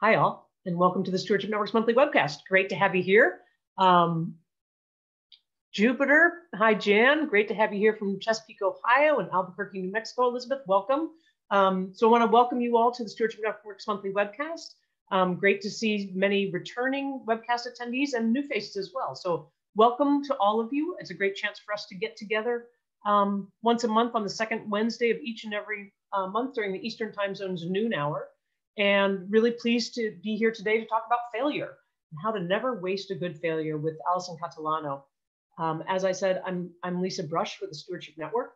Hi all, and welcome to the Stewardship Network's monthly webcast. Great to have you here. Jupiter, hi Jan, great to have you here from Chesapeake, Ohio and Albuquerque, New Mexico. Elizabeth, welcome. So I want to welcome you all to the Stewardship Network's monthly webcast. Great to see many returning webcast attendees and new faces as well. So welcome to all of you. It's a great chance for us to get together once a month on the second Wednesday of each and every month during the Eastern Time Zone's noon hour. And really pleased to be here today to talk about failure and how to never waste a good failure with Allison Catalano. As I said, I'm Lisa Brush with the Stewardship Network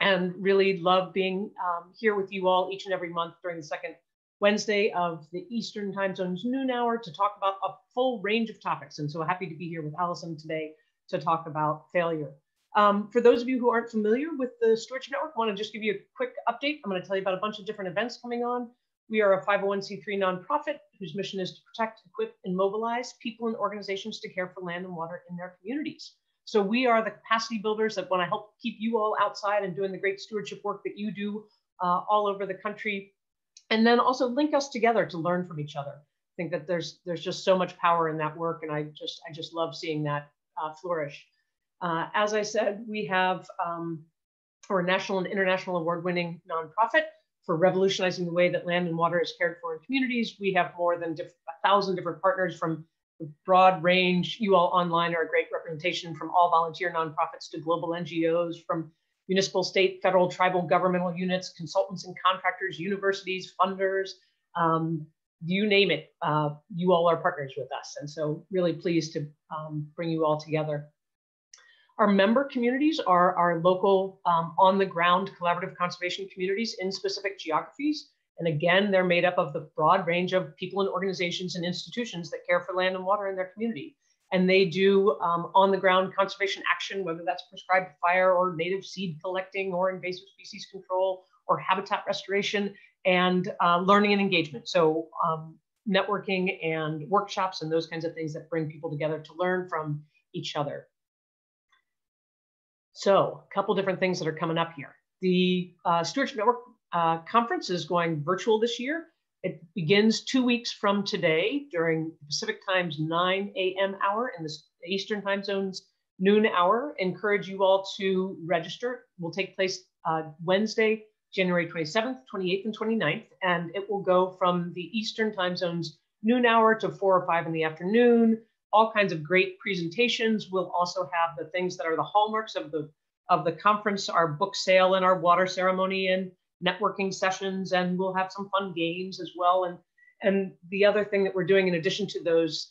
and really love being here with you all each and every month during the second Wednesday of the Eastern Time Zone's noon hour to talk about a full range of topics. And so happy to be here with Allison today to talk about failure. For those of you who aren't familiar with the Stewardship Network, I want to just give you a quick update. I'm going to tell you about a bunch of different events coming on. We are a 501c3 nonprofit whose mission is to protect, equip, and mobilize people and organizations to care for land and water in their communities. So we are the capacity builders that want to help keep you all outside and doing the great stewardship work that you do all over the country, and then also link us together to learn from each other. I think that there's just so much power in that work, and I just love seeing that flourish. As I said, we have we're a national and international award-winning nonprofit for revolutionizing the way that land and water is cared for in communities. We have more than 1,000 different partners from a broad range. You all online are a great representation, from all volunteer nonprofits to global NGOs, from municipal, state, federal, tribal governmental units, consultants and contractors, universities, funders, you name it. You all are partners with us. And so really pleased to bring you all together. Our member communities are our local on-the-ground collaborative conservation communities in specific geographies. And again, they're made up of the broad range of people and organizations and institutions that care for land and water in their community. And they do on-the-ground conservation action, whether that's prescribed fire or native seed collecting or invasive species control or habitat restoration, and learning and engagement. So networking and workshops and those kinds of things that bring people together to learn from each other. So a couple different things that are coming up here. The Stewardship Network conference is going virtual this year. It begins 2 weeks from today during Pacific Time's 9 a.m. hour and the Eastern Time Zone's noon hour. Encourage you all to register. It will take place Wednesday, January 27th, 28th, and 29th. And it will go from the Eastern Time Zone's noon hour to 4 or 5 in the afternoon. All kinds of great presentations. We'll also have the things that are the hallmarks of the conference, our book sale and our water ceremony and networking sessions, and we'll have some fun games as well. And the other thing that we're doing in addition to those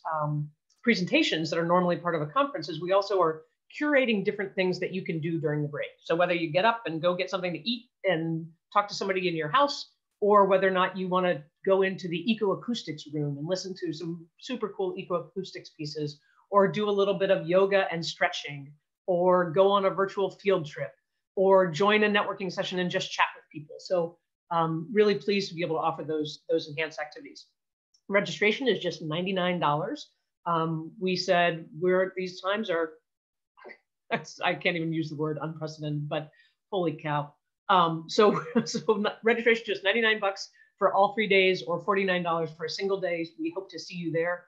presentations that are normally part of a conference is we also are curating different things that you can do during the break. So whether you get up and go get something to eat and talk to somebody in your house, or whether or not you want to go into the ecoacoustics room and listen to some super cool ecoacoustics pieces, or do a little bit of yoga and stretching, or go on a virtual field trip, or join a networking session and just chat with people. So really pleased to be able to offer those enhanced activities. Registration is just $99. We said these times are, I can't even use the word unprecedented, but holy cow. So registration just $99 for all 3 days, or $49 for a single day. We hope to see you there.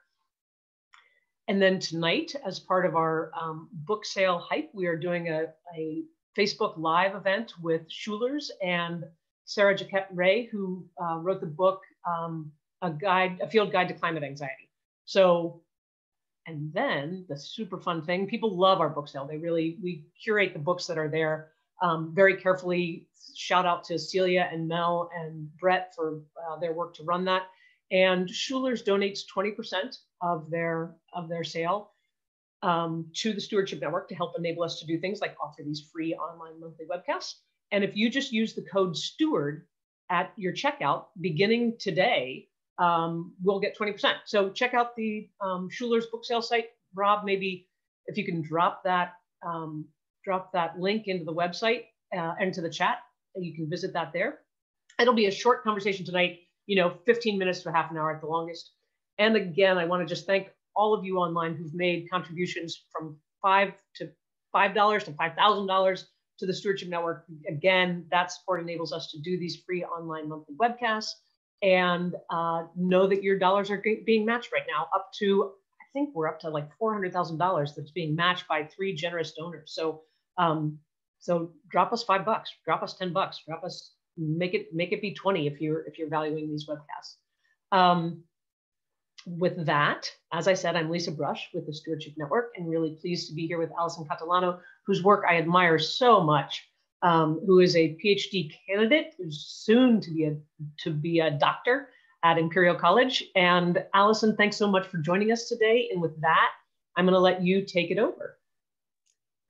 And then tonight, as part of our book sale hype, we are doing a Facebook Live event with Schulers and Sarah Jaquette Ray, who wrote the book, A Field Guide to Climate Anxiety. So, and then the super fun thing, people love our book sale. We curate the books that are there very carefully. Shout out to Celia and Mel and Brett for their work to run that. And Schulers donates 20% of their sale to the Stewardship Network to help enable us to do things like offer these free online monthly webcasts. And if you just use the code STEWARD at your checkout beginning today, we'll get 20%. So check out the Schulers book sale site. Rob, maybe if you can drop that link into the website and to the chat, you can visit that there. It'll be a short conversation tonight, 15 minutes to half an hour at the longest. And again, I want to just thank all of you online who've made contributions from $5 to $5,000 to the Stewardship Network. Again, that support enables us to do these free online monthly webcasts and know that your dollars are being matched right now up to, I think we're up to like $400,000 that's being matched by 3 generous donors. So so drop us $5, drop us $10, drop us, make it be 20 if you're valuing these webcasts. With that, as I said, I'm Lisa Brush with the Stewardship Network, and really pleased to be here with Allison Catalano, whose work I admire so much, who is a PhD candidate, who's soon to be a doctor at Imperial College. And Allison, thanks so much for joining us today. And with that, I'm going to let you take it over.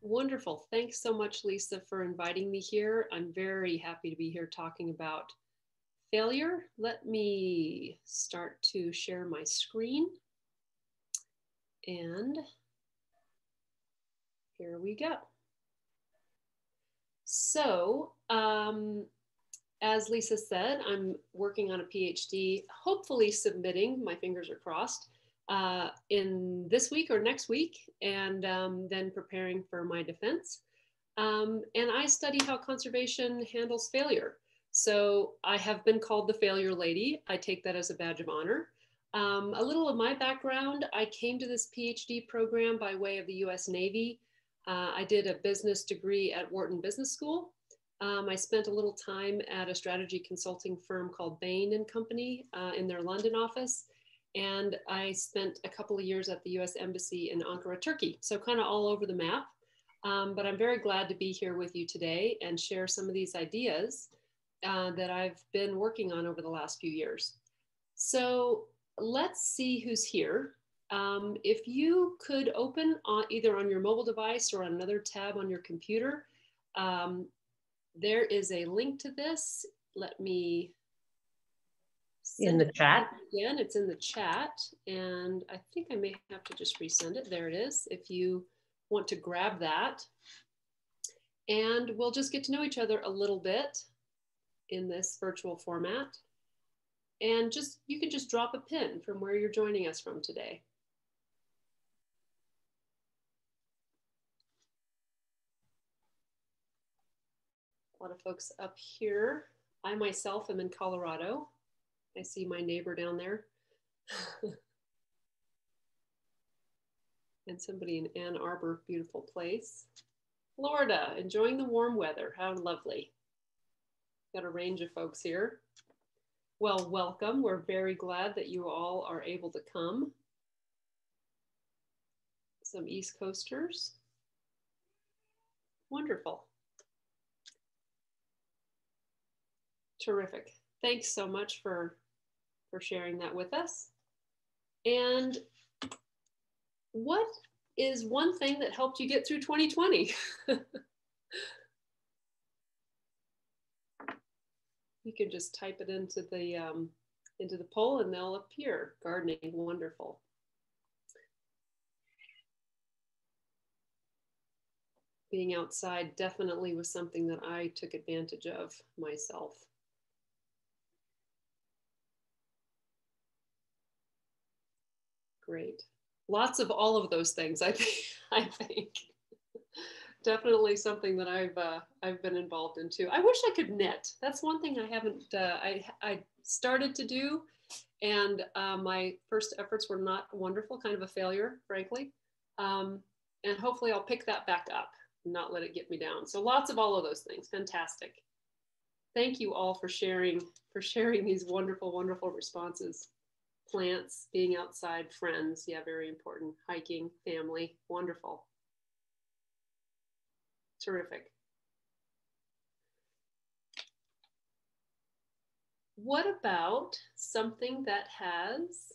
Wonderful. Thanks so much, Lisa, for inviting me here. I'm very happy to be here talking about failure. Let me start to share my screen. And here we go. So, as Lisa said, I'm working on a PhD, hopefully submitting, my fingers are crossed, in this week or next week, and then preparing for my defense. And I study how conservation handles failure. So I have been called the failure lady. I take that as a badge of honor. A little of my background, I came to this PhD program by way of the US Navy. I did a business degree at Wharton Business School. I spent a little time at a strategy consulting firm called Bain Co in their London office. And I spent a couple of years at the US Embassy in Ankara, Turkey. So kind of all over the map. But I'm very glad to be here with you today and share some of these ideas that I've been working on over the last few years. So let's see who's here. If you could open either on your mobile device or on another tab on your computer, there is a link to this. Let me in the chat. Again, it's in the chat, and I think I may have to just resend it. There it is. If you want to grab that, and we'll just get to know each other a little bit in this virtual format. And you can just drop a pin from where you're joining us from today. A lot of folks up here. I myself am in Colorado. I see my neighbor down there. And somebody in Ann Arbor, beautiful place. Florida, enjoying the warm weather. How lovely. Got a range of folks here. Well, welcome. We're very glad that you all are able to come. Some East Coasters. Wonderful. Terrific. Thanks so much for sharing that with us. And what is one thing that helped you get through 2020? You can just type it into the poll and they'll appear. Gardening, wonderful. Being outside definitely was something that I took advantage of myself. Great. Lots of all of those things, I think. Definitely something that I've been involved in too. I wish I could knit. That's one thing I haven't, I started to do, and my first efforts were not wonderful, kind of a failure, frankly. And hopefully I'll pick that back up and not let it get me down. So lots of all of those things, fantastic. Thank you all for sharing these wonderful, wonderful responses. Plants, being outside, friends, yeah, very important. Hiking, family, wonderful. Terrific. What about something that has,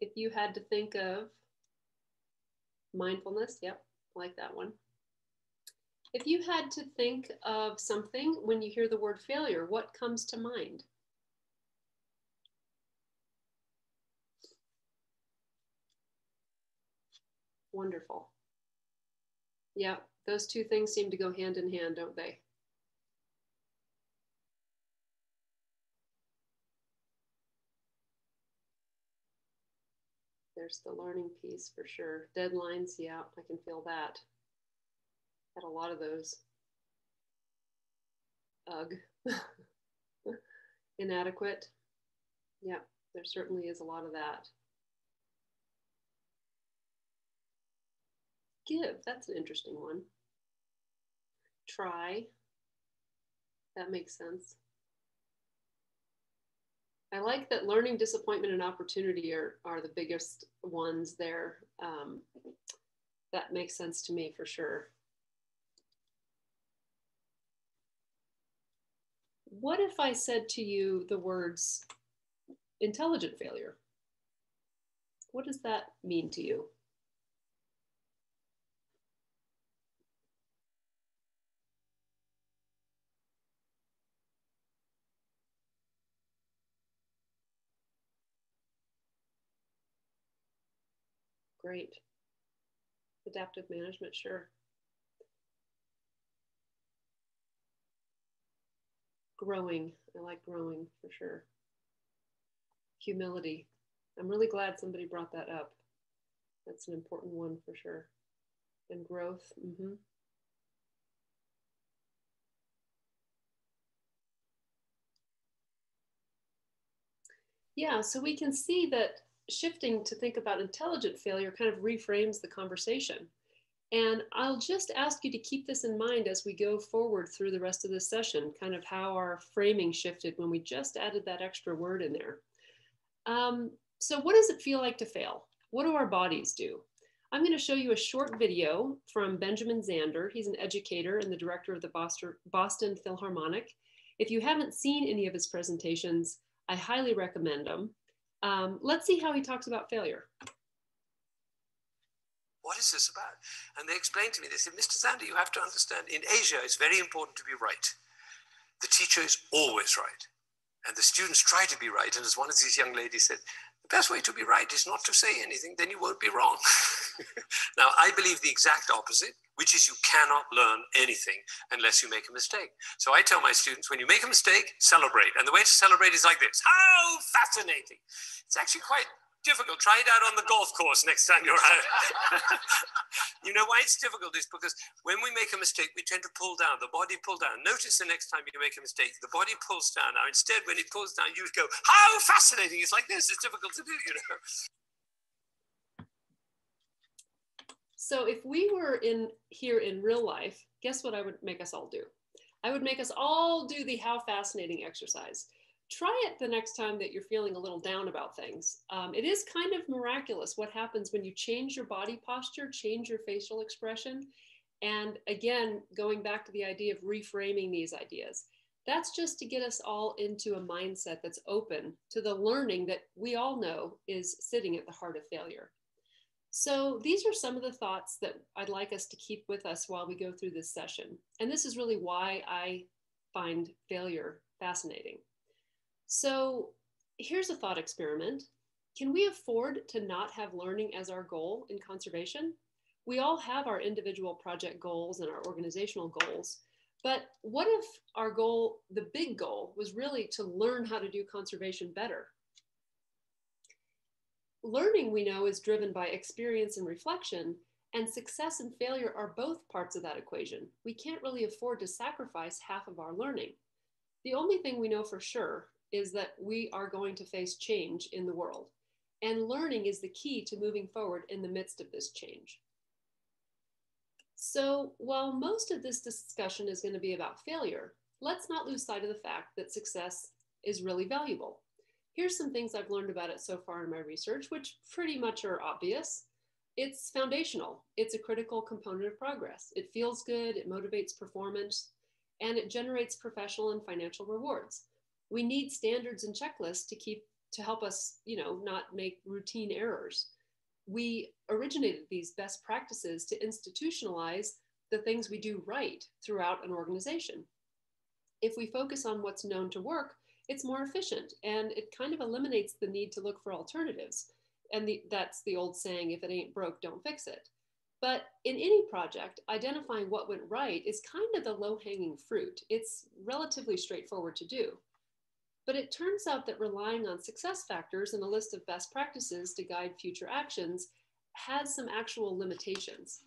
if you had to think of mindfulness, yep, I like that one. If you had to think of something when you hear the word failure, what comes to mind? Wonderful. Yeah, those two things seem to go hand in hand, don't they? There's the learning piece for sure. Deadlines, yeah, I can feel that. Had a lot of those. Ugh. Inadequate. Yeah, there certainly is a lot of that. Give, that's an interesting one. Try, that makes sense. I like that learning, disappointment, and opportunity are the biggest ones there. That makes sense to me for sure. What if I said to you the words intelligent failure? What does that mean to you? Great. Adaptive management, sure. Growing, I like growing for sure. Humility. I'm really glad somebody brought that up. That's an important one for sure. And growth. Mm-hmm. Yeah, so we can see that shifting to think about intelligent failure kind of reframes the conversation. And I'll just ask you to keep this in mind as we go forward through the rest of this session, kind of how our framing shifted when we just added that extra word in there. So what does it feel like to fail? What do our bodies do? I'm going to show you a short video from Benjamin Zander. He's an educator and the director of the Boston Philharmonic. If you haven't seen any of his presentations, I highly recommend them. Let's see how he talks about failure. What is this about? And they explained to me, they said, Mr. Zander, you have to understand, in Asia, it's very important to be right. The teacher is always right. And the students try to be right. And as one of these young ladies said, the best way to be right is not to say anything, then you won't be wrong. Now, I believe the exact opposite, which is you cannot learn anything unless you make a mistake. So I tell my students, when you make a mistake, celebrate. And the way to celebrate is like this. How fascinating. It's actually quite difficult. Try it out on the golf course next time you're out. You know why it's difficult is because when we make a mistake, we tend to pull down, the body pull down. Notice the next time you make a mistake, the body pulls down. Now, instead, when it pulls down, you go, how fascinating. It's like this. It's difficult to do, you know. So if we were here in real life, guess what I would make us all do? I would make us all do the how fascinating exercise. Try it the next time that you're feeling a little down about things. It is kind of miraculous what happens when you change your body posture, change your facial expression. And again, going back to the idea of reframing these ideas, that's just to get us all into a mindset that's open to the learning that we all know is sitting at the heart of failure. So these are some of the thoughts that I'd like us to keep with us while we go through this session. And this is really why I find failure fascinating. So here's a thought experiment. Can we afford to not have learning as our goal in conservation? We all have our individual project goals and our organizational goals, but what if our goal, the big goal, was really to learn how to do conservation better? Learning, we know, is driven by experience and reflection, and success and failure are both parts of that equation. We can't really afford to sacrifice half of our learning. The only thing we know for sure is that we are going to face change in the world. And learning is the key to moving forward in the midst of this change. So while most of this discussion is going to be about failure, let's not lose sight of the fact that success is really valuable. Here's some things I've learned about it so far in my research, which pretty much are obvious. It's foundational. It's a critical component of progress. It feels good, it motivates performance, and it generates professional and financial rewards. We need standards and checklists to help us, not make routine errors. We originated these best practices to institutionalize the things we do right throughout an organization. If we focus on what's known to work, it's more efficient and it kind of eliminates the need to look for alternatives. And that's the old saying, if it ain't broke, don't fix it. But in any project, identifying what went right is kind of the low-hanging fruit. It's relatively straightforward to do. But it turns out that relying on success factors and a list of best practices to guide future actions has some actual limitations.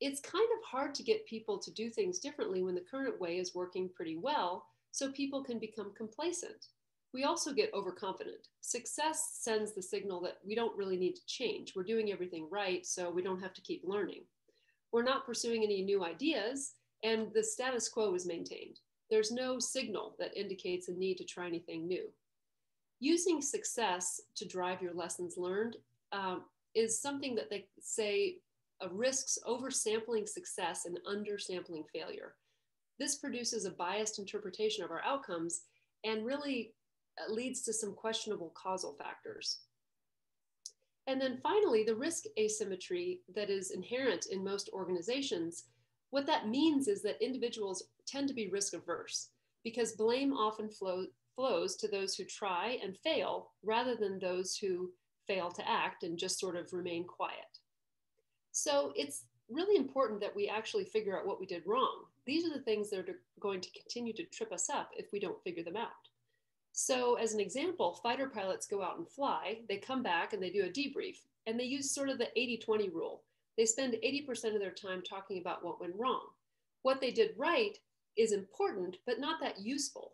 It's kind of hard to get people to do things differently when the current way is working pretty well, so people can become complacent. We also get overconfident. Success sends the signal that we don't really need to change. We're doing everything right, so we don't have to keep learning. We're not pursuing any new ideas, and the status quo is maintained. There's no signal that indicates a need to try anything new. Using success to drive your lessons learned is something that they say risks oversampling success and undersampling failure. This produces a biased interpretation of our outcomes and really leads to some questionable causal factors. And then finally, the risk asymmetry that is inherent in most organizations, what that means is that individuals tend to be risk averse because blame often flows to those who try and fail rather than those who fail to act and just sort of remain quiet. So it's really important that we actually figure out what we did wrong. These are the things that are going to continue to trip us up if we don't figure them out. So as an example, fighter pilots go out and fly, they come back and they do a debrief, and they use sort of the 80-20 rule. They spend 80% of their time talking about what went wrong. What they did right is important, but not that useful.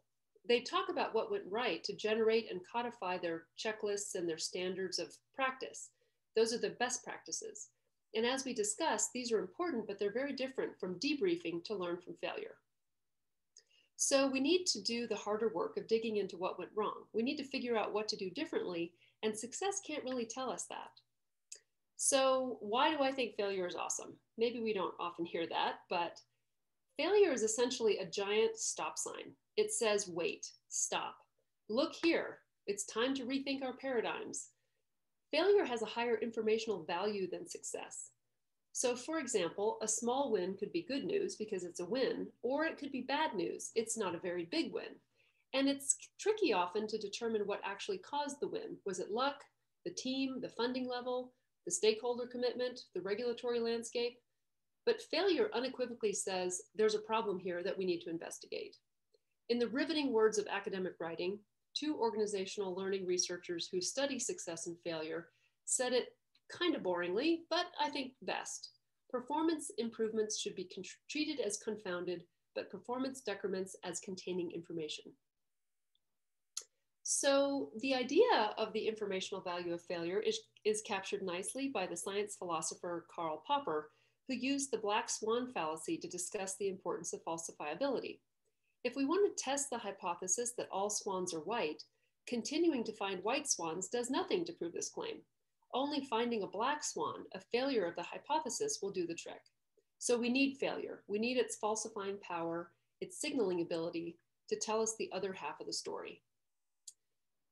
They talk about what went right to generate and codify their checklists and their standards of practice. Those are the best practices. And as we discussed, these are important, but they're very different from debriefing to learn from failure. So we need to do the harder work of digging into what went wrong. We need to figure out what to do differently, and success can't really tell us that. So why do I think failure is awesome? Maybe we don't often hear that, but failure is essentially a giant stop sign. It says, wait, stop, look here. It's time to rethink our paradigms. Failure has a higher informational value than success. So for example, a small win could be good news because it's a win, or it could be bad news. It's not a very big win. And it's tricky often to determine what actually caused the win. Was it luck, the team, the funding level, the stakeholder commitment, the regulatory landscape? But failure unequivocally says there's a problem here that we need to investigate. In the riveting words of academic writing, 2 organizational learning researchers who study success and failure said it kind of boringly, but I think best. Performance improvements should be treated as confounded, but performance decrements as containing information. So the idea of the informational value of failure is captured nicely by the science philosopher Karl Popper, who used the black swan fallacy to discuss the importance of falsifiability. If we want to test the hypothesis that all swans are white, continuing to find white swans does nothing to prove this claim. Only finding a black swan, a failure of the hypothesis, will do the trick. So we need failure. We need its falsifying power, its signaling ability to tell us the other half of the story.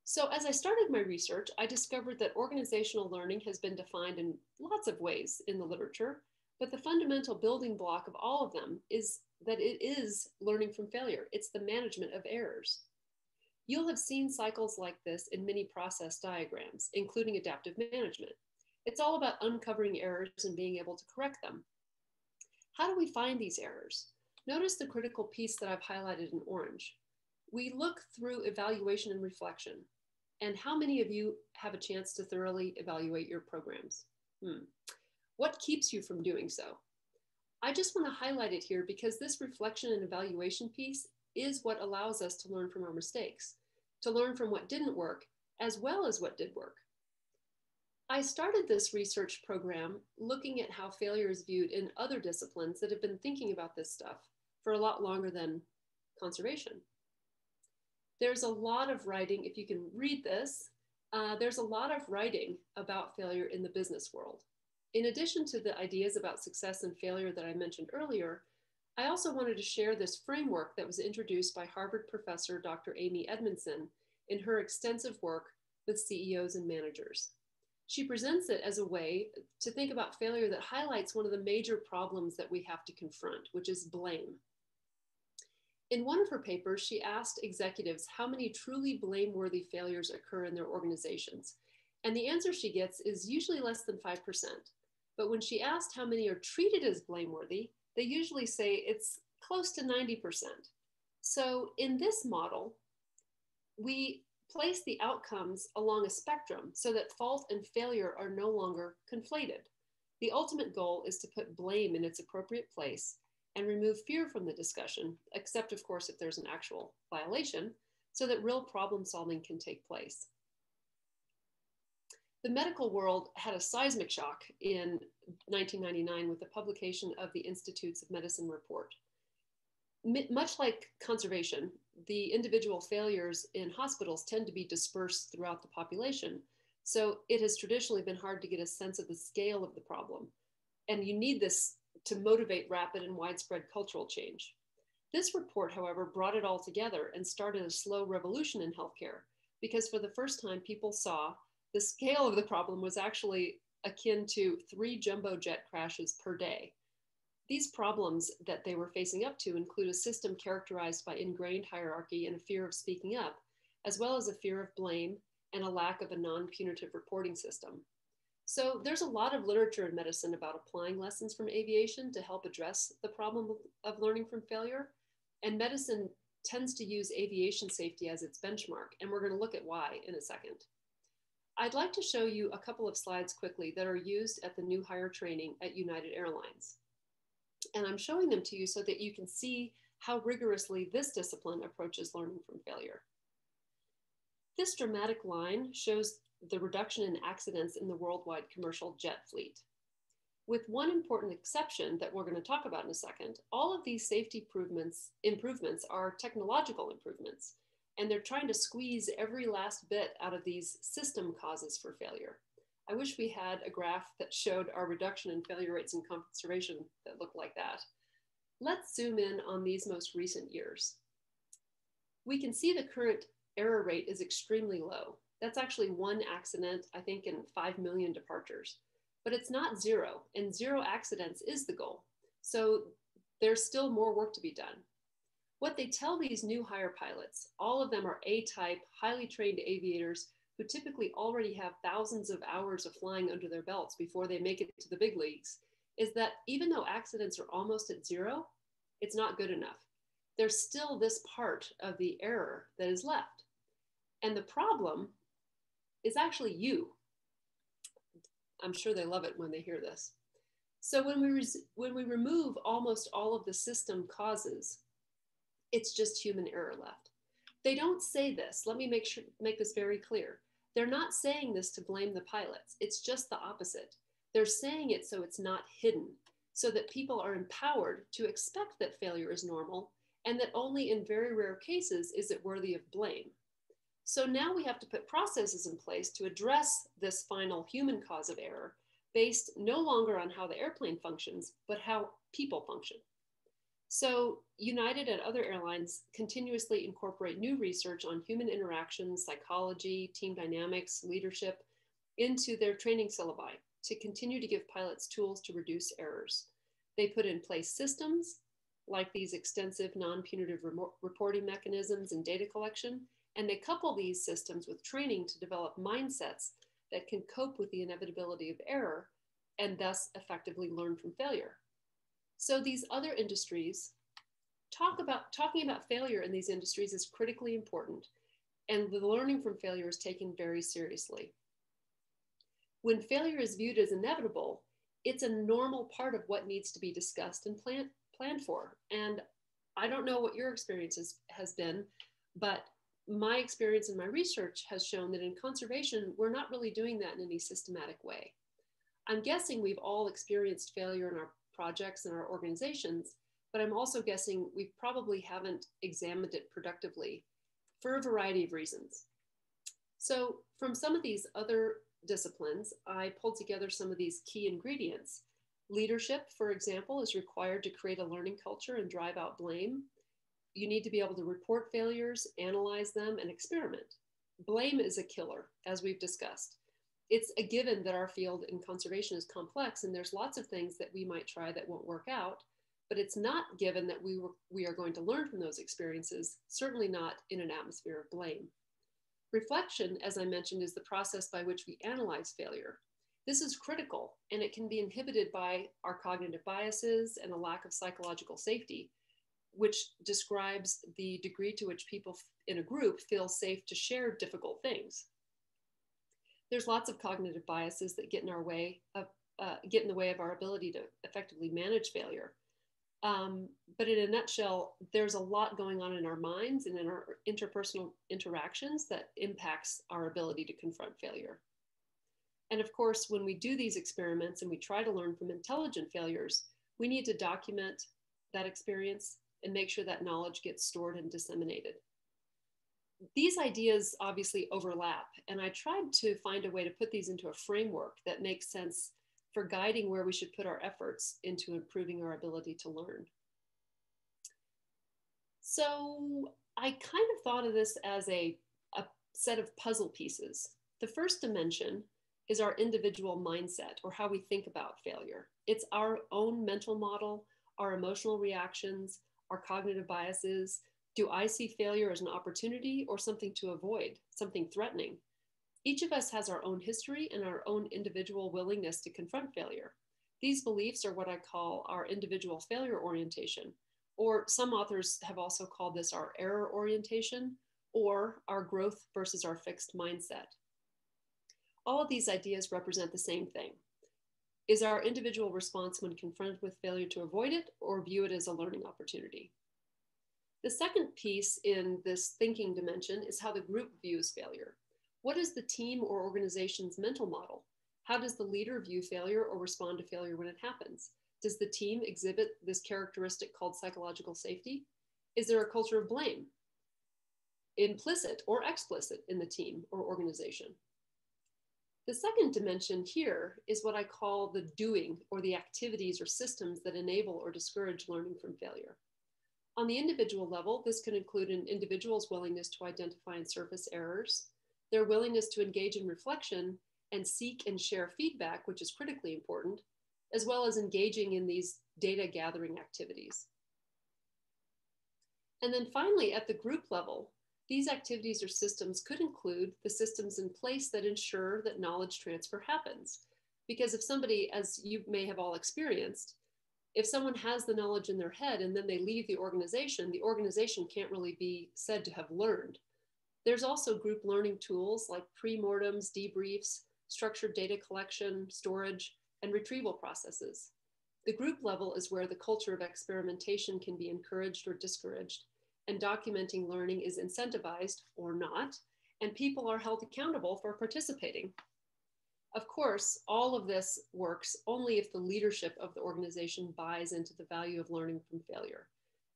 So as I started my research, I discovered that organizational learning has been defined in lots of ways in the literature, but the fundamental building block of all of them is that it is learning from failure. It's the management of errors. You'll have seen cycles like this in many process diagrams, including adaptive management. It's all about uncovering errors and being able to correct them. How do we find these errors? Notice the critical piece that I've highlighted in orange. We look through evaluation and reflection. And how many of you have a chance to thoroughly evaluate your programs? What keeps you from doing so? I just want to highlight it here because this reflection and evaluation piece is what allows us to learn from our mistakes, to learn from what didn't work, as well as what did work. I started this research program looking at how failure is viewed in other disciplines that have been thinking about this stuff for a lot longer than conservation. There's a lot of writing, if you can read this, there's a lot of writing about failure in the business world. In addition to the ideas about success and failure that I mentioned earlier, I also wanted to share this framework that was introduced by Harvard professor Dr. Amy Edmondson in her extensive work with CEOs and managers. She presents it as a way to think about failure that highlights one of the major problems that we have to confront, which is blame. In one of her papers, she asked executives how many truly blameworthy failures occur in their organizations. And the answer she gets is usually less than 5%. But when she asked how many are treated as blameworthy, they usually say it's close to 90%. So in this model, we place the outcomes along a spectrum so that fault and failure are no longer conflated. The ultimate goal is to put blame in its appropriate place and remove fear from the discussion, except of course if there's an actual violation, so that real problem solving can take place. The medical world had a seismic shock in 1999 with the publication of the Institutes of Medicine report. Much like conservation, the individual failures in hospitals tend to be dispersed throughout the population. So it has traditionally been hard to get a sense of the scale of the problem. And you need this to motivate rapid and widespread cultural change. This report, however, brought it all together and started a slow revolution in healthcare, because for the first time, people saw the scale of the problem was actually akin to 3 jumbo jet crashes per day. These problems that they were facing up to include a system characterized by ingrained hierarchy and a fear of speaking up, as well as a fear of blame and a lack of a non-punitive reporting system. So there's a lot of literature in medicine about applying lessons from aviation to help address the problem of learning from failure. And medicine tends to use aviation safety as its benchmark, and we're going to look at why in a second. I'd like to show you a couple of slides quickly that are used at the new hire training at United Airlines. And I'm showing them to you so that you can see how rigorously this discipline approaches learning from failure. This dramatic line shows the reduction in accidents in the worldwide commercial jet fleet. With one important exception that we're going to talk about in a second, all of these safety improvements are technological improvements, and they're trying to squeeze every last bit out of these system causes for failure. I wish we had a graph that showed our reduction in failure rates in conservation that looked like that. Let's zoom in on these most recent years. We can see the current error rate is extremely low. That's actually 1 accident, I think, in 5 million departures. But it's not 0, and 0 accidents is the goal. So there's still more work to be done. What they tell these new hire pilots, all of them are A-type, highly trained aviators who typically already have thousands of hours of flying under their belts before they make it to the big leagues, is that even though accidents are almost at 0, it's not good enough. There's still this part of the error that is left. And the problem is actually you. I'm sure they love it when they hear this. So when we remove almost all of the system causes, it's just human error left. They don't say this. Let me make this very clear. They're not saying this to blame the pilots. It's just the opposite. They're saying it so it's not hidden, so that people are empowered to expect that failure is normal and that only in very rare cases is it worthy of blame. So now we have to put processes in place to address this final human cause of error based no longer on how the airplane functions, but how people function. So United and other airlines continuously incorporate new research on human interactions, psychology, team dynamics, leadership into their training syllabi to continue to give pilots tools to reduce errors. They put in place systems like these extensive non-punitive reporting mechanisms and data collection, and they couple these systems with training to develop mindsets that can cope with the inevitability of error and thus effectively learn from failure. So these other industries, talking about failure in these industries is critically important, and the learning from failure is taken very seriously. When failure is viewed as inevitable, it's a normal part of what needs to be discussed and planned for. And I don't know what your experience has been, but my experience in my research has shown that in conservation, we're not really doing that in any systematic way. I'm guessing we've all experienced failure in our projects and our organizations, but I'm also guessing we probably haven't examined it productively for a variety of reasons. So from some of these other disciplines, I pulled together some of these key ingredients. Leadership, for example, is required to create a learning culture and drive out blame. You need to be able to report failures, analyze them, and experiment. Blame is a killer, as we've discussed. It's a given that our field in conservation is complex, and there's lots of things that we might try that won't work out, but it's not given that we are going to learn from those experiences, certainly not in an atmosphere of blame. Reflection, as I mentioned, is the process by which we analyze failure. This is critical, and it can be inhibited by our cognitive biases and a lack of psychological safety, which describes the degree to which people in a group feel safe to share difficult things. There's lots of cognitive biases that get in the way of our ability to effectively manage failure. But in a nutshell, there's a lot going on in our minds and in our interpersonal interactions that impacts our ability to confront failure. And of course, when we do these experiments and we try to learn from intelligent failures, we need to document that experience and make sure that knowledge gets stored and disseminated. These ideas obviously overlap, and I tried to find a way to put these into a framework that makes sense for guiding where we should put our efforts into improving our ability to learn. So I kind of thought of this as a set of puzzle pieces. The first dimension is our individual mindset, or how we think about failure. It's our own mental model, our emotional reactions, our cognitive biases. Do I see failure as an opportunity or something to avoid, something threatening? Each of us has our own history and our own individual willingness to confront failure. These beliefs are what I call our individual failure orientation, or some authors have also called this our error orientation, or our growth versus our fixed mindset. All of these ideas represent the same thing. Is our individual response when confronted with failure to avoid it or view it as a learning opportunity? The second piece in this thinking dimension is how the group views failure. What is the team or organization's mental model? How does the leader view failure or respond to failure when it happens? Does the team exhibit this characteristic called psychological safety? Is there a culture of blame, implicit or explicit, in the team or organization? The second dimension here is what I call the doing, or the activities or systems that enable or discourage learning from failure. On the individual level, this can include an individual's willingness to identify and surface errors, their willingness to engage in reflection and seek and share feedback, which is critically important, as well as engaging in these data gathering activities. And then finally, at the group level, these activities or systems could include the systems in place that ensure that knowledge transfer happens. Because if somebody, as you may have all experienced, if someone has the knowledge in their head and then they leave the organization can't really be said to have learned. There's also group learning tools like pre-mortems, debriefs, structured data collection, storage, and retrieval processes. The group level is where the culture of experimentation can be encouraged or discouraged, and documenting learning is incentivized or not, and people are held accountable for participating. Of course, all of this works only if the leadership of the organization buys into the value of learning from failure.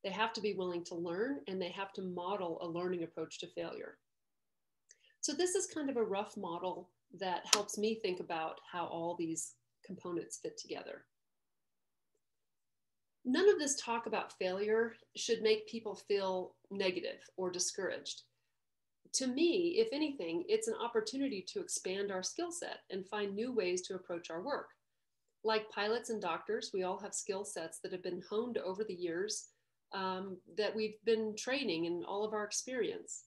They have to be willing to learn, and they have to model a learning approach to failure. So this is kind of a rough model that helps me think about how all these components fit together. None of this talk about failure should make people feel negative or discouraged. To me, if anything, it's an opportunity to expand our skill set and find new ways to approach our work. Like pilots and doctors, we all have skill sets that have been honed over the years that we've been training in all of our experience.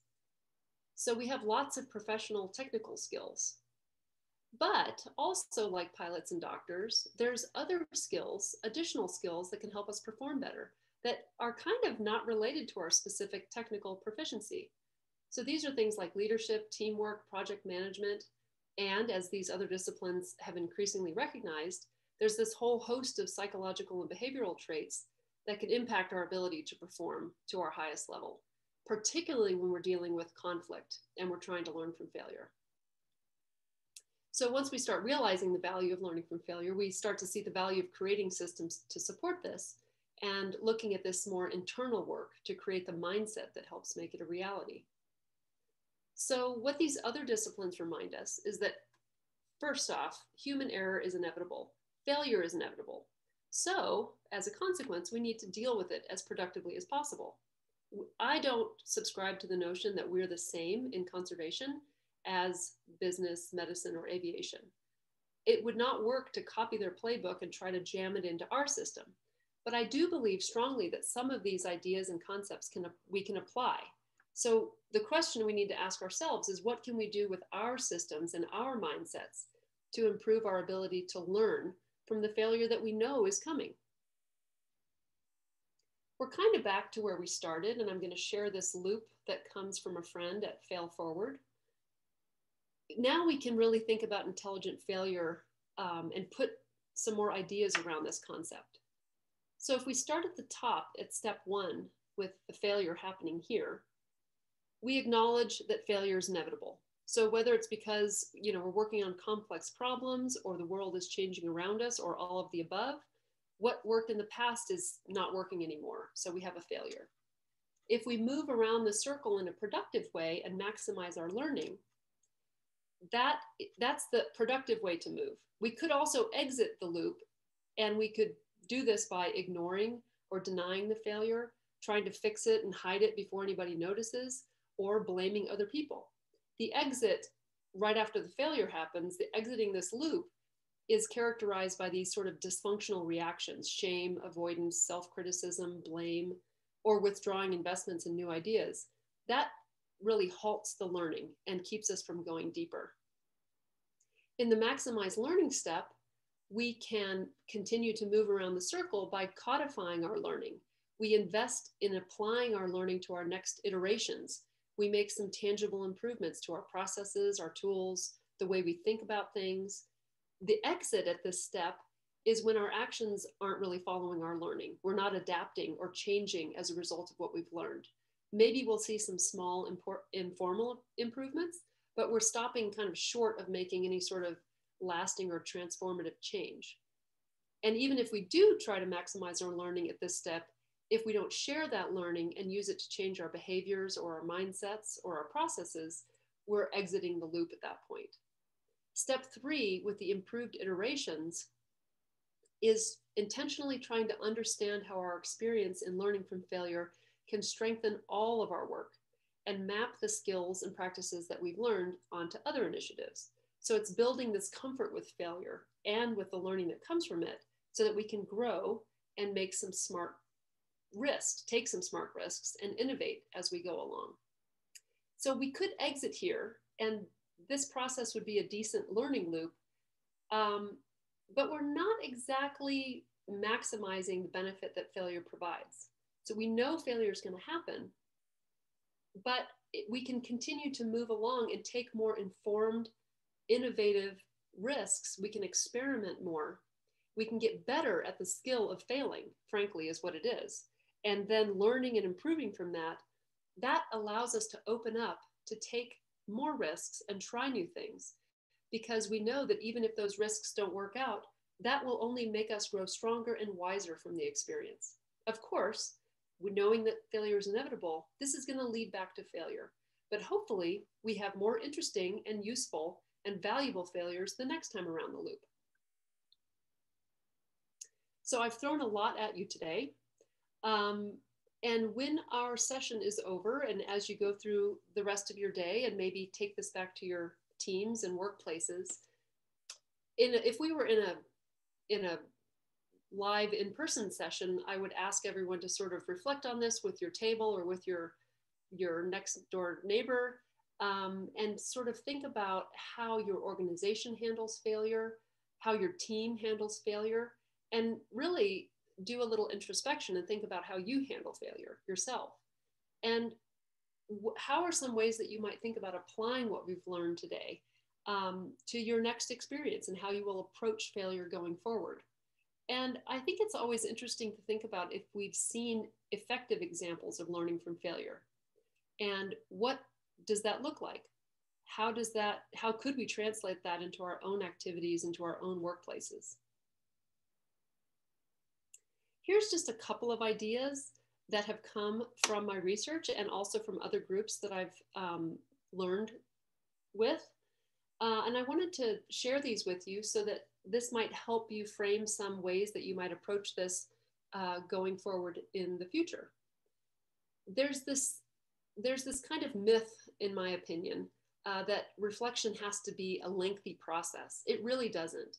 So we have lots of professional technical skills. But also, like pilots and doctors, there's other skills, additional skills that can help us perform better that are kind of not related to our specific technical proficiency. So these are things like leadership, teamwork, project management, and as these other disciplines have increasingly recognized, there's this whole host of psychological and behavioral traits that can impact our ability to perform to our highest level, particularly when we're dealing with conflict and we're trying to learn from failure. So once we start realizing the value of learning from failure, we start to see the value of creating systems to support this and looking at this more internal work to create the mindset that helps make it a reality. So what these other disciplines remind us is that, first off, human error is inevitable. Failure is inevitable. So as a consequence, we need to deal with it as productively as possible. I don't subscribe to the notion that we're the same in conservation as business, medicine, or aviation. It would not work to copy their playbook and try to jam it into our system. But I do believe strongly that some of these ideas and concepts we can apply. So the question we need to ask ourselves is, what can we do with our systems and our mindsets to improve our ability to learn from the failure that we know is coming? We're kind of back to where we started, and I'm going to share this loop that comes from a friend at Fail Forward. Now we can really think about intelligent failure and put some more ideas around this concept. So if we start at the top at step 1 with the failure happening here, we acknowledge that failure is inevitable. So whether it's because we're working on complex problems or the world is changing around us or all of the above, what worked in the past is not working anymore. So we have a failure. If we move around the circle in a productive way and maximize our learning, that's the productive way to move. We could also exit the loop, and we could do this by ignoring or denying the failure, trying to fix it and hide it before anybody notices, or blaming other people. The exit right after the failure happens, the exiting this loop, is characterized by these sort of dysfunctional reactions: shame, avoidance, self-criticism, blame, or withdrawing investments in new ideas. That really halts the learning and keeps us from going deeper. In the maximize learning step, we can continue to move around the circle by codifying our learning. We invest in applying our learning to our next iterations. We make some tangible improvements to our processes, our tools, the way we think about things. The exit at this step is when our actions aren't really following our learning. We're not adapting or changing as a result of what we've learned. Maybe we'll see some small informal improvements, but we're stopping kind of short of making any sort of lasting or transformative change. And even if we do try to maximize our learning at this step, if we don't share that learning and use it to change our behaviors or our mindsets or our processes, we're exiting the loop at that point. Step 3 with the improved iterations is intentionally trying to understand how our experience in learning from failure can strengthen all of our work and map the skills and practices that we've learned onto other initiatives. So it's building this comfort with failure and with the learning that comes from it so that we can grow and make some smart risks, take some smart risks and innovate as we go along. So we could exit here, and this process would be a decent learning loop, but we're not exactly maximizing the benefit that failure provides. So we know failure is going to happen, but we can continue to move along and take more informed, innovative risks. We can experiment more. We can get better at the skill of failing, frankly, is what it is. And then learning and improving from that, that allows us to open up to take more risks and try new things, because we know that even if those risks don't work out, that will only make us grow stronger and wiser from the experience. Of course, knowing that failure is inevitable, this is going to lead back to failure. But hopefully, we have more interesting and useful and valuable failures the next time around the loop. So I've thrown a lot at you today. And when our session is over, and as you go through the rest of your day and maybe take this back to your teams and workplaces, if we were in a live in-person session, I would ask everyone to sort of reflect on this with your table or with your next door neighbor, and sort of think about how your organization handles failure, how your team handles failure, and really do a little introspection and think about how you handle failure yourself. And how are some ways that you might think about applying what we've learned today to your next experience and how you will approach failure going forward. And I think it's always interesting to think about if we've seen effective examples of learning from failure. And what does that look like? How could we translate that into our own activities, into our own workplaces? Here's just a couple of ideas that have come from my research and also from other groups that I've learned with. And I wanted to share these with you so that this might help you frame some ways that you might approach this going forward in the future. There's this kind of myth, in my opinion, that reflection has to be a lengthy process. It really doesn't.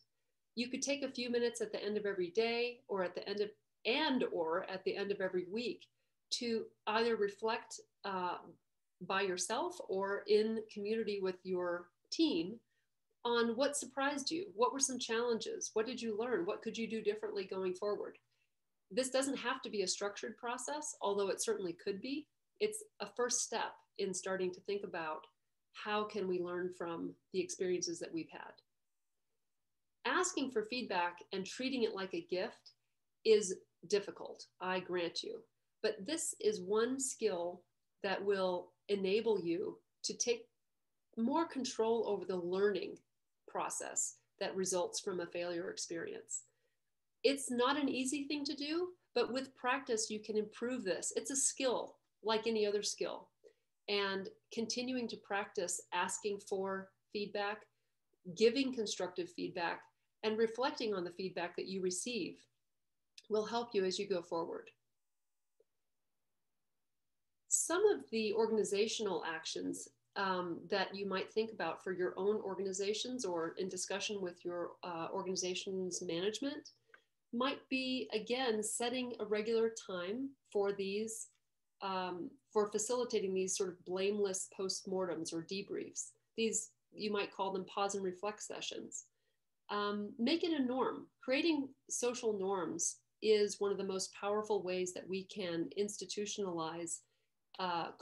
You could take a few minutes at the end of every day or at the end of every week to either reflect by yourself or in community with your team on what surprised you. What were some challenges? What did you learn? What could you do differently going forward? This doesn't have to be a structured process, although it certainly could be. It's a first step in starting to think about how can we learn from the experiences that we've had. Asking for feedback and treating it like a gift is difficult, I grant you. But this is one skill that will enable you to take more control over the learning process that results from a failure experience. It's not an easy thing to do, but with practice, you can improve this. It's a skill like any other skill. And continuing to practice asking for feedback, giving constructive feedback, and reflecting on the feedback that you receive will help you as you go forward. Some of the organizational actions that you might think about for your own organizations or in discussion with your organization's management might be, again, setting a regular time for these, for facilitating these sort of blameless postmortems or debriefs. These, you might call them pause and reflect sessions. Make it a norm. Creating social norms is one of the most powerful ways that we can institutionalize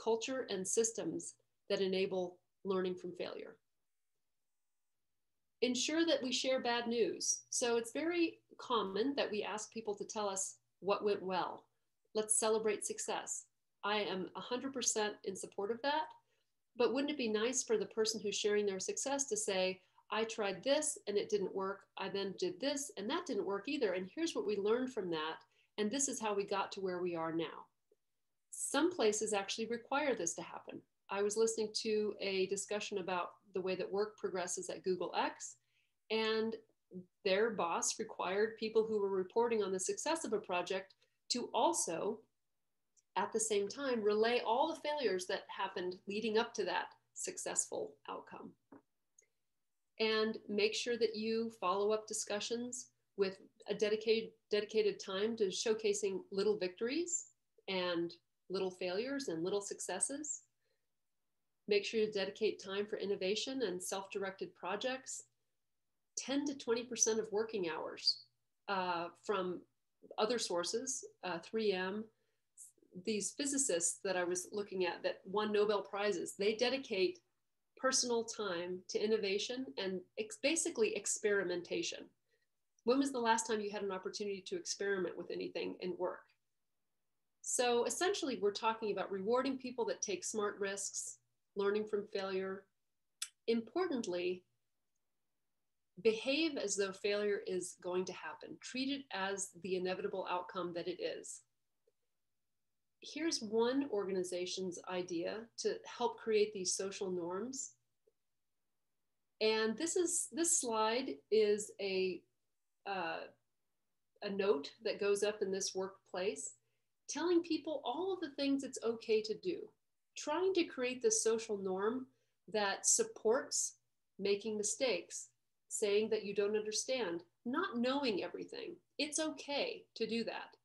culture and systems that enable learning from failure. Ensure that we share bad news. So it's very common that we ask people to tell us what went well. Let's celebrate success. I am 100% in support of that, but wouldn't it be nice for the person who's sharing their success to say, I tried this and it didn't work. I then did this and that didn't work either. And here's what we learned from that. And this is how we got to where we are now. Some places actually require this to happen. I was listening to a discussion about the way that work progresses at Google X, and their boss required people who were reporting on the success of a project to also, at the same time, relay all the failures that happened leading up to that successful outcome. And make sure that you follow up discussions with a dedicated time to showcasing little victories and little failures and little successes. Make sure you dedicate time for innovation and self-directed projects. 10 to 20% of working hours from other sources, 3M, these physicists that I was looking at that won Nobel Prizes, they dedicate personal time to innovation and basically experimentation. When was the last time you had an opportunity to experiment with anything in work? So essentially, we're talking about rewarding people that take smart risks, learning from failure. Importantly, behave as though failure is going to happen. Treat it as the inevitable outcome that it is. Here's one organization's idea to help create these social norms. And this slide is a note that goes up in this workplace telling people all of the things it's okay to do, trying to create this social norm that supports making mistakes, saying that you don't understand, not knowing everything. It's okay to do that.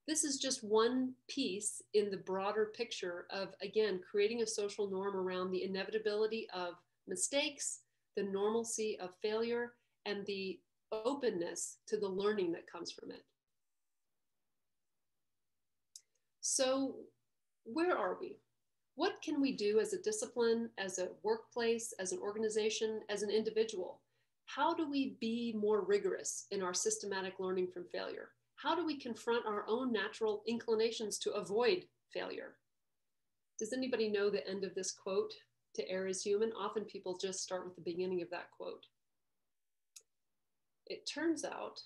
This is just one piece in the broader picture of, again, creating a social norm around the inevitability of mistakes, the normalcy of failure, and the openness to the learning that comes from it. So where are we? What can we do as a discipline, as a workplace, as an organization, as an individual? How do we be more rigorous in our systematic learning from failure? How do we confront our own natural inclinations to avoid failure? Does anybody know the end of this quote, "To err is human"? Often people just start with the beginning of that quote. It turns out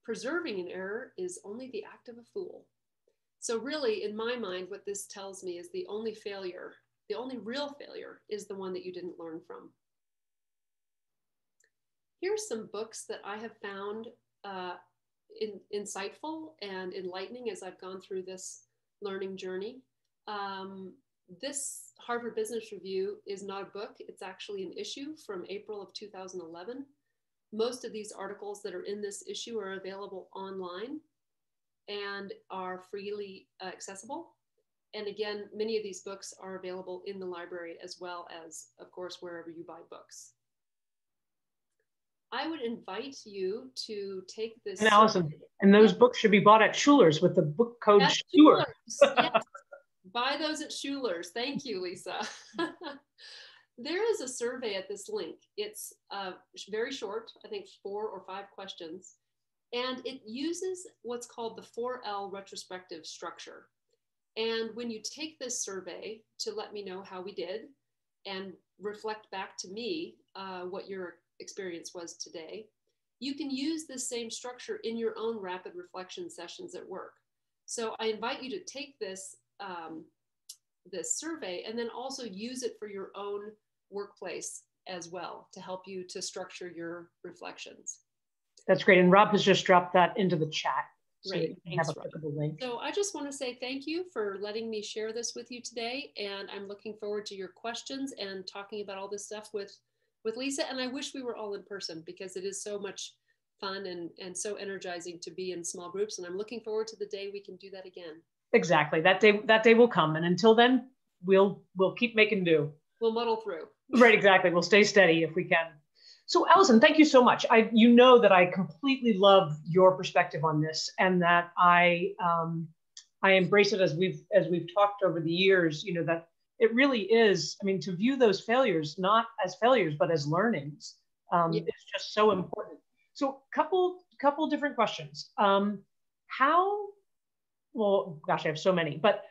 preserving an error is only the act of a fool. So really, in my mind, what this tells me is the only failure, the only real failure is the one that you didn't learn from. Here's some books that I have found insightful and enlightening as I've gone through this learning journey. This Harvard Business Review is not a book. It's actually an issue from April of 2011. Most of these articles that are in this issue are available online and are freely accessible. And again, many of these books are available in the library as well as, of course, wherever you buy books. I would invite you to take this. And Allison, and those books should be bought at Schuler's with the book code Schuler. Yes. Buy those at Schuler's. Thank you, Lisa. There is a survey at this link. It's very short, I think 4 or 5 questions. And it uses what's called the 4L retrospective structure. And when you take this survey to let me know how we did and reflect back to me what your experience was today, you can use this same structure in your own rapid reflection sessions at work. So I invite you to take this, this survey and then also use it for your own workplace as well to help you to structure your reflections. That's great. And Rob has just dropped that into the chat. So Great. you can have a clickable link. So I just want to say thank you for letting me share this with you today. And I'm looking forward to your questions and talking about all this stuff with Lisa. And I wish we were all in person because it is so much fun and so energizing to be in small groups. And I'm looking forward to the day we can do that again. Exactly. That day will come. And until then, we'll keep making do. We'll muddle through. Right, exactly. We'll stay steady if we can. So Allison, thank you so much. You know that I completely love your perspective on this, and that I embrace it as we've talked over the years. You know, that it really is. I mean, to view those failures not as failures but as learnings is just so important. So, couple different questions. Well, gosh, I have so many, but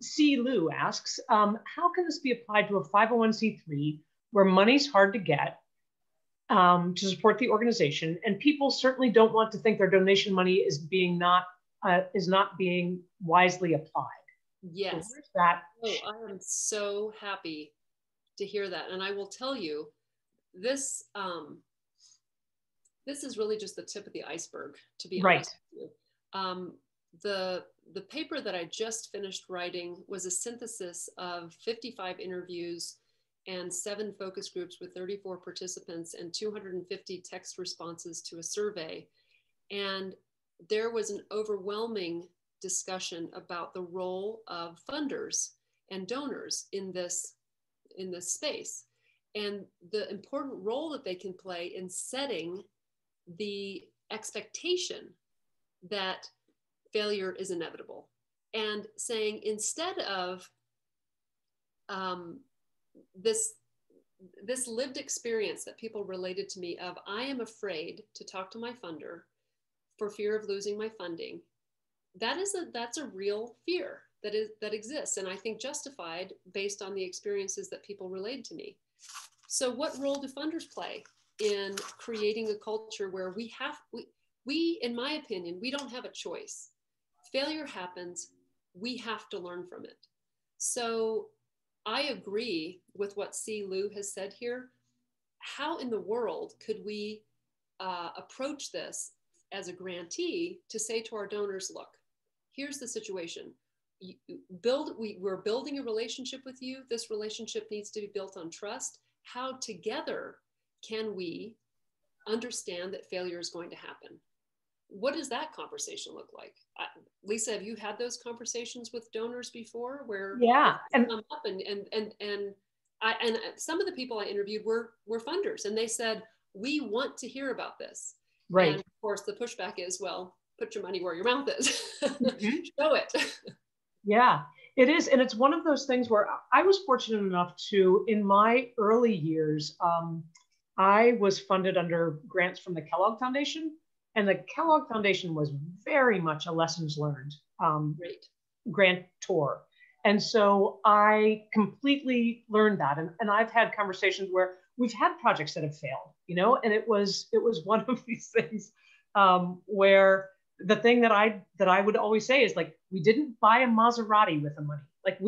C. Lou asks, how can this be applied to a 501c3 where money's hard to get to support the organization, and people certainly don't want to think their donation money is not being wisely applied? Yes. So where's that? Oh, I am so happy to hear that, and I will tell you, this is really just the tip of the iceberg, to be honest with you. The paper that I just finished writing was a synthesis of 55 interviews and 7 focus groups with 34 participants and 250 text responses to a survey. And there was an overwhelming discussion about the role of funders and donors in this space, and the important role that they can play in setting the expectation that failure is inevitable, and saying, instead of this lived experience that people related to me of, I am afraid to talk to my funder for fear of losing my funding, that's a real fear that exists, and I think justified based on the experiences that people relayed to me. So what role do funders play in creating a culture where we, in my opinion, we don't have a choice. Failure happens, we have to learn from it. So I agree with what C. Lou has said here. How in the world could we approach this as a grantee to say to our donors, look, here's the situation. We're building a relationship with you. This relationship needs to be built on trust. How together can we understand that failure is going to happen? What does that conversation look like? Lisa, have you had those conversations with donors before where and come up and some of the people I interviewed were funders, and they said, we want to hear about this. right. And of course the pushback is, well, put your money where your mouth is. Mm-hmm. Show it. Yeah, it is. And it's one of those things where I was fortunate enough to, in my early years, I was funded under grants from the Kellogg Foundation. And the Kellogg Foundation was very much a lessons learned grantor. And so I completely learned that. And I've had conversations where we've had projects that have failed, you know, and it was one of these things where the thing that I would always say is, like, we didn't buy a Maserati with the money. Like,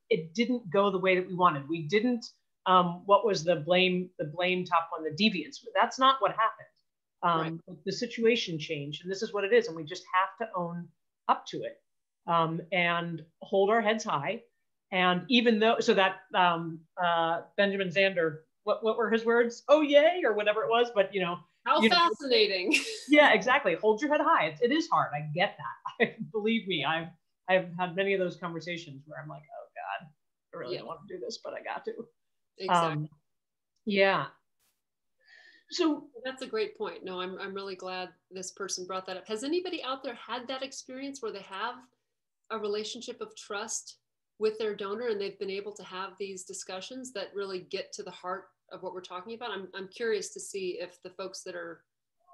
it didn't go the way that we wanted. We didn't, what was the blame top on the deviance? That's not what happened. The situation changed, and this is what it is. And we just have to own up to it and hold our heads high. And even though, so that Benjamin Zander, what were his words? Oh, yay, or whatever it was. But, you know, how fascinating. Yeah, exactly. Hold your head high. It is hard. I get that. Believe me, I've had many of those conversations where I'm like, oh God, I really don't want to do this, but I got to. Exactly. Yeah. So that's a great point. No, I'm really glad this person brought that up. Has anybody out there had that experience where they have a relationship of trust with their donor and they've been able to have these discussions that really get to the heart of what we're talking about? I'm curious to see if the folks that are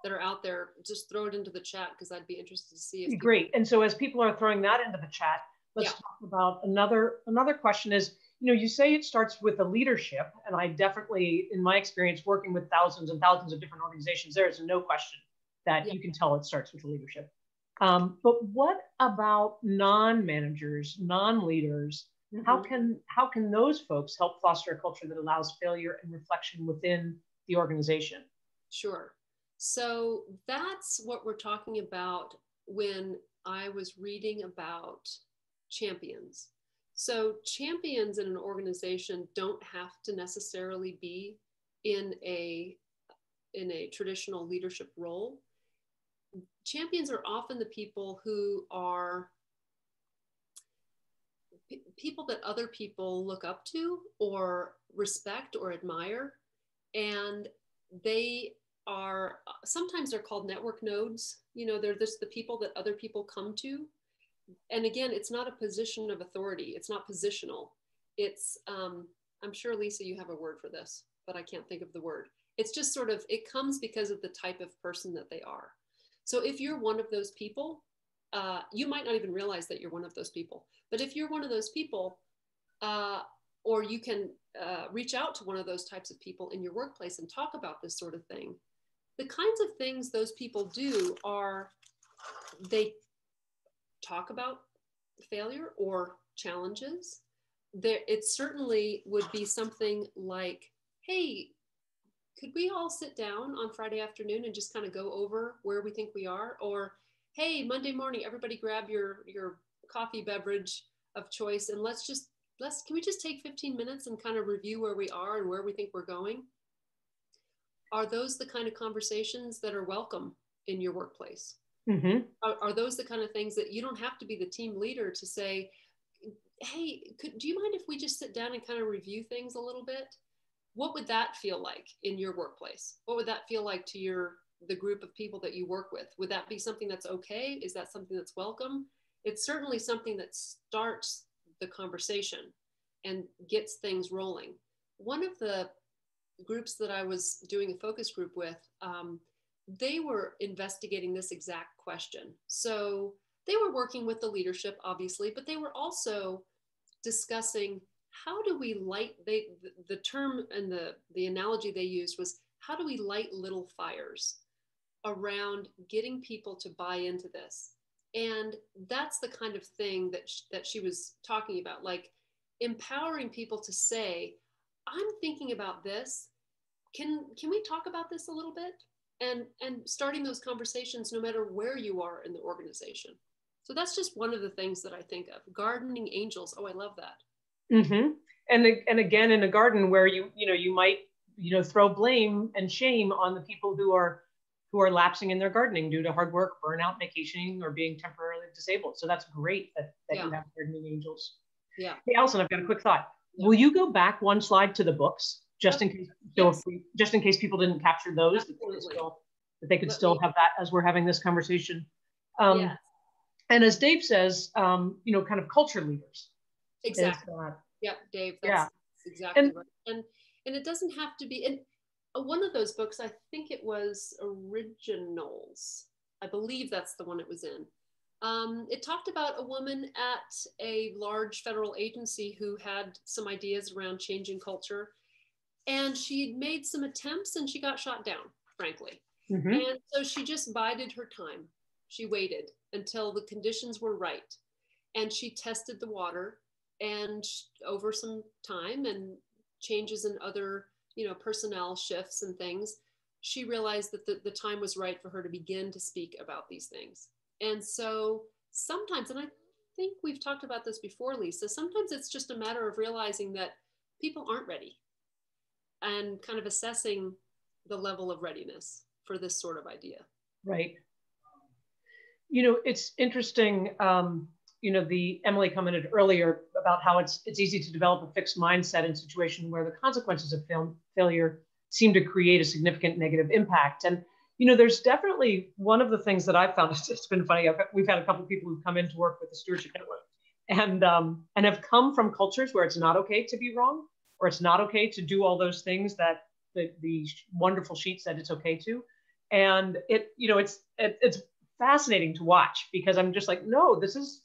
that are out there, just throw it into the chat because I'd be interested to see. If Great. And so as people are throwing that into the chat, let's talk about another question is, you say it starts with the leadership, and I definitely, in my experience, working with thousands and thousands of different organizations, there is no question that you can tell it starts with the leadership. But what about non-managers, non-leaders? How can those folks help foster a culture that allows failure and reflection within the organization? Sure. So that's what we're talking about when I was reading about champions. So champions in an organization don't have to necessarily be in a traditional leadership role. Champions are often the people who are people that other people look up to or respect or admire. And they are, sometimes they're called network nodes. They're just the people that other people come to. And again, it's not a position of authority. It's not positional. It's, I'm sure, Lisa, you have a word for this, but I can't think of the word. It's just sort of, it comes because of the type of person that they are. So if you're one of those people, you might not even realize that you're one of those people. But if you're one of those people, or you can reach out to one of those types of people in your workplace and talk about this sort of thing, the kinds of things those people do are they talk about failure or challenges. It certainly would be something like, hey, could we all sit down on Friday afternoon and just kind of go over where we think we are? Or, hey, Monday morning, everybody grab your coffee beverage of choice and can we just take 15 minutes and kind of review where we are and where we think we're going? Are those the kind of conversations that are welcome in your workplace? Mm-hmm. Are those the kind of things that you don't have to be the team leader to say, hey, do you mind if we just sit down and kind of review things a little bit? What would that feel like in your workplace? What would that feel like to the group of people that you work with? Would that be something that's okay? Is that something that's welcome? It's certainly something that starts the conversation and gets things rolling. One of the groups that I was doing a focus group with, they were investigating this exact question. So they were working with the leadership, obviously, but they were also discussing how do we light, the term and the analogy they used was, how do we light little fires around getting people to buy into this? And that's the kind of thing that she was talking about, like empowering people to say, I'm thinking about this. Can we talk about this a little bit? And starting those conversations no matter where you are in the organization. So that's just one of the things that I think of. Gardening angels. Oh, I love that. Mm-hmm. And again, in a garden where you might throw blame and shame on the people who are lapsing in their gardening due to hard work, burnout, vacationing, or being temporarily disabled. So that's great that you have gardening angels. Yeah. Hey, Allison, I've got a quick thought. Yeah. Will you go back one slide to the books just in case? So just in case people didn't capture those, that they could still have that as we're having this conversation. Yes. And as Dave says, kind of culture leaders. Exactly. Yep, Dave. That's exactly right. And it doesn't have to be. And one of those books, I think it was Originals. I believe that's the one it was in. It talked about a woman at a large federal agency who had some ideas around changing culture. And she'd made some attempts and she got shot down, frankly. Mm-hmm. And so she just bided her time. She waited until the conditions were right. And she tested the water, and over some time and changes in other, personnel shifts and things, she realized that the time was right for her to begin to speak about these things. And so sometimes, and I think we've talked about this before, Lisa, sometimes it's just a matter of realizing that people aren't ready and kind of assessing the level of readiness for this sort of idea. Right. It's interesting, Emily commented earlier about how it's easy to develop a fixed mindset in a situation where the consequences of failure seem to create a significant negative impact. And, there's definitely one of the things that I've found, it's been funny, we've had a couple of people who've come in to work with the Stewardship Network and have come from cultures where it's not okay to be wrong, or it's not okay to do all those things that the wonderful sheet said it's okay to. And it's fascinating to watch, because I'm just like, no, this is,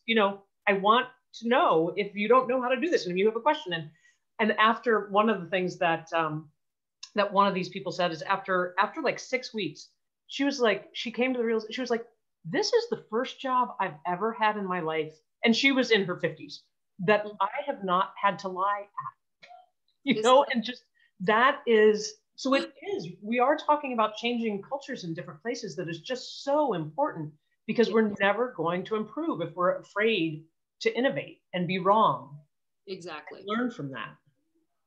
I want to know if you don't know how to do this and if you have a question. And after, one of the things that that one of these people said is after like 6 weeks, she was like, she came to the realization, she was like, this is the first job I've ever had in my life. And she was in her 50s, that I have not had to lie at, and just that is, so it is, we are talking about changing cultures in different places that is just so important, because we're never going to improve if we're afraid to innovate and be wrong. Exactly. Learn from that.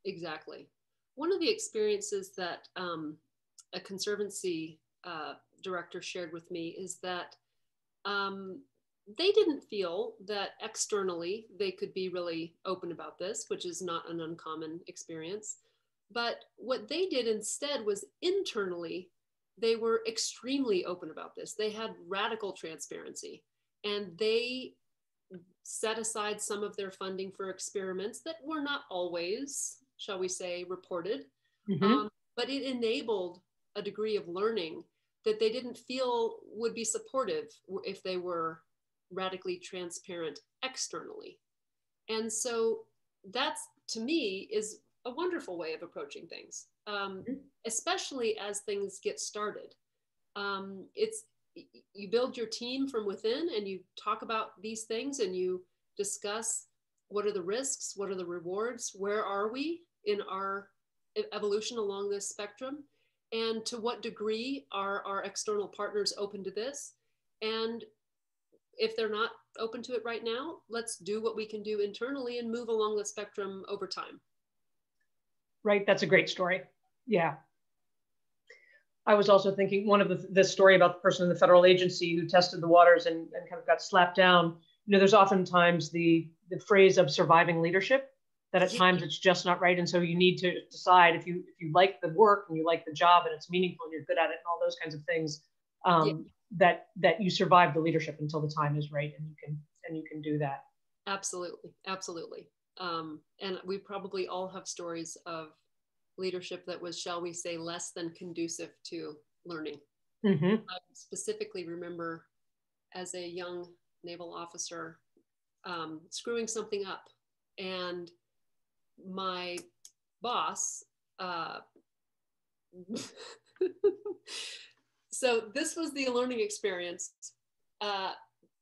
Exactly. One of the experiences that a conservancy director shared with me is that they didn't feel that externally they could be really open about this, which is not an uncommon experience. But what they did instead was internally, they were extremely open about this. They had radical transparency, and they set aside some of their funding for experiments that were not always, shall we say, reported. But it enabled a degree of learning that they didn't feel would be supportive if they were radically transparent externally. And so that's, to me, is a wonderful way of approaching things, especially as things get started. You build your team from within, and you talk about these things, and you discuss what are the risks, what are the rewards, where are we in our evolution along this spectrum, and to what degree are our external partners open to this. And if they're not open to it right now, let's do what we can do internally and move along the spectrum over time. Right, that's a great story. Yeah. I was also thinking one of the story about the person in the federal agency who tested the waters and kind of got slapped down. There's oftentimes the phrase of surviving leadership, that at times it's just not right. And so you need to decide if you like the work and you like the job and it's meaningful and you're good at it and all those kinds of things, that you survive the leadership until the time is right, and you can do that. Absolutely, absolutely. And we probably all have stories of leadership that was, shall we say, less than conducive to learning. I specifically remember as a young naval officer screwing something up, and my boss, so this was the learning experience,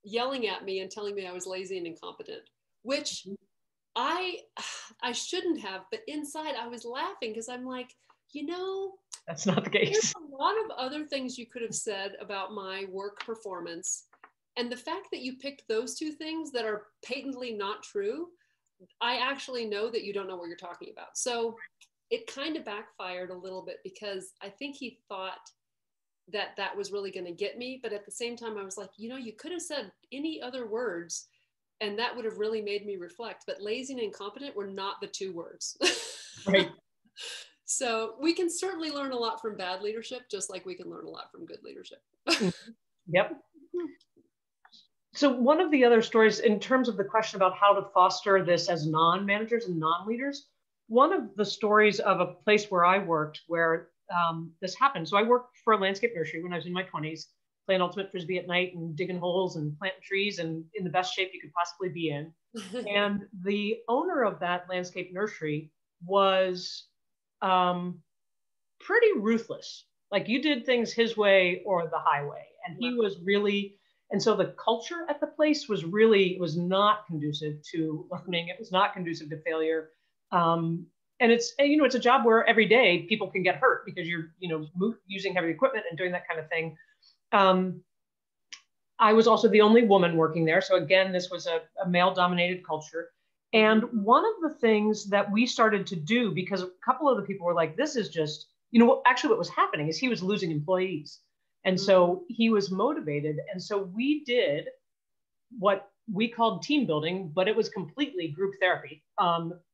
yelling at me and telling me I was lazy and incompetent, which I shouldn't have, but inside I was laughing, because I'm like, that's not the case. There's a lot of other things you could have said about my work performance. And the fact that you picked those two things that are patently not true, I actually know that you don't know what you're talking about. So it kind of backfired a little bit, because I think he thought that that was really going to get me. But at the same time, I was like, you could have said any other words, and that would have really made me reflect. But lazy and incompetent were not the two words. Right. So we can certainly learn a lot from bad leadership, just like we can learn a lot from good leadership. Yep. So one of the other stories, in terms of the question about how to foster this as non-managers and non-leaders, one of the stories of a place where I worked where this happened. So I worked for a landscape nursery when I was in my 20s, playing ultimate frisbee at night and digging holes and planting trees and in the best shape you could possibly be in. And the owner of that landscape nursery was pretty ruthless. Like, you did things his way or the highway. And he was really, and so the culture at the place was not conducive to learning. It was not conducive to failure. And it's a job where every day people can get hurt because you're, using heavy equipment and doing that kind of thing. I was also the only woman working there. So again, this was a male-dominated culture. And one of the things that we started to do, because a couple of the people were like, this is just, actually what was happening is he was losing employees. And so he was motivated. And so we did what we called team building, but it was completely group therapy.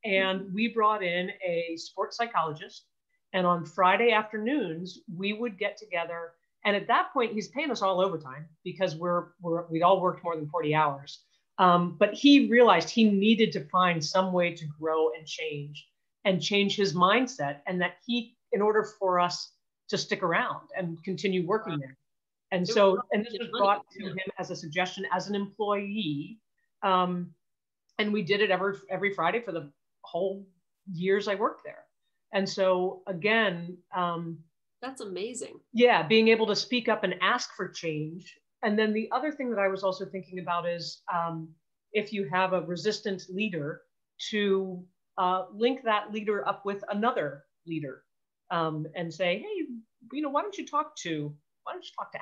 And we brought in a sports psychologist. And on Friday afternoons, we would get together. And at that point, he's paying us all overtime because we'd all worked more than 40 hours. But he realized he needed to find some way to grow and change his mindset. And that in order for us to stick around and continue working there. And so, and this was brought to him as a suggestion as an employee. And we did it every Friday for the whole years I worked there. And so again, that's amazing. Yeah, being able to speak up and ask for change. And then the other thing that I was also thinking about is if you have a resistant leader, to link that leader up with another leader and say, hey, why don't you talk to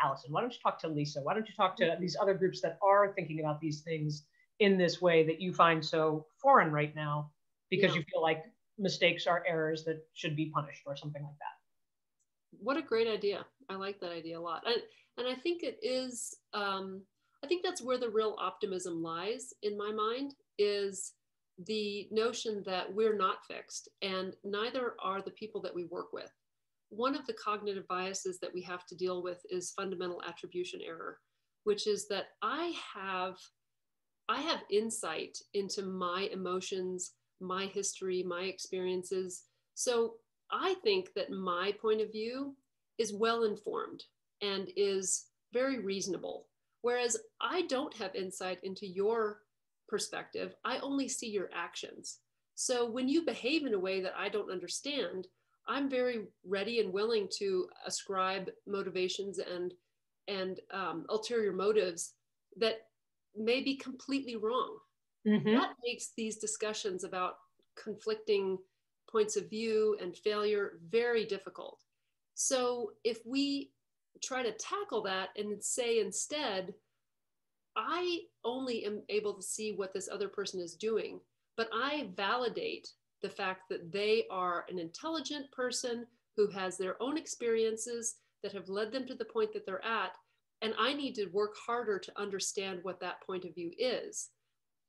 Allison? Why don't you talk to Lisa? Why don't you talk to these other groups that are thinking about these things in this way that you find so foreign right now, because you feel like mistakes are errors that should be punished or something like that. What a great idea. I like that idea a lot. And I think it is, I think that's where the real optimism lies in my mind, is the notion that we're not fixed, and neither are the people that we work with. One of the cognitive biases that we have to deal with is fundamental attribution error, which is that I have insight into my emotions, my history, my experiences. So I think that my point of view is well informed and is very reasonable, whereas I don't have insight into your perspective. I only see your actions. So when you behave in a way that I don't understand, I'm very ready and willing to ascribe motivations and ulterior motives that may be completely wrong. Mm-hmm. That makes these discussions about conflicting points of view and failure very difficult. So if we try to tackle that and say instead, I only am able to see what this other person is doing, but I validate the fact that they are an intelligent person who has their own experiences that have led them to the point that they're at, and I need to work harder to understand what that point of view is.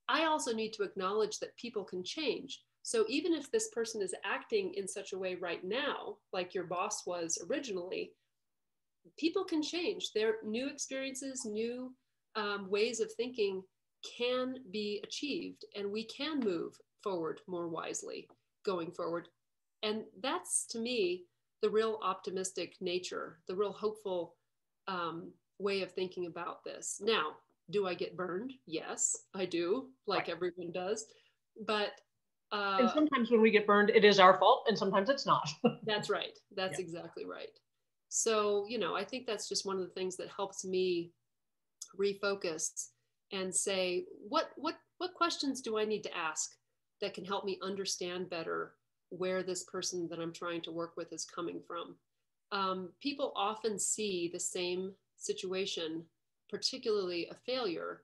I also need to acknowledge that people can change. So even if this person is acting in such a way right now, like your boss was originally, people can change. Their new experiences, new ways of thinking can be achieved, and we can move forward more wisely going forward. And that's, to me, the real optimistic nature, the real hopeful way of thinking about this. Now, do I get burned? Yes, I do, like everyone does. But and sometimes when we get burned, it is our fault, and sometimes it's not. That's right. That's exactly right. So, I think that's just one of the things that helps me refocus and say, what questions do I need to ask that can help me understand better where this person that I'm trying to work with is coming from? People often see the same situation, particularly a failure,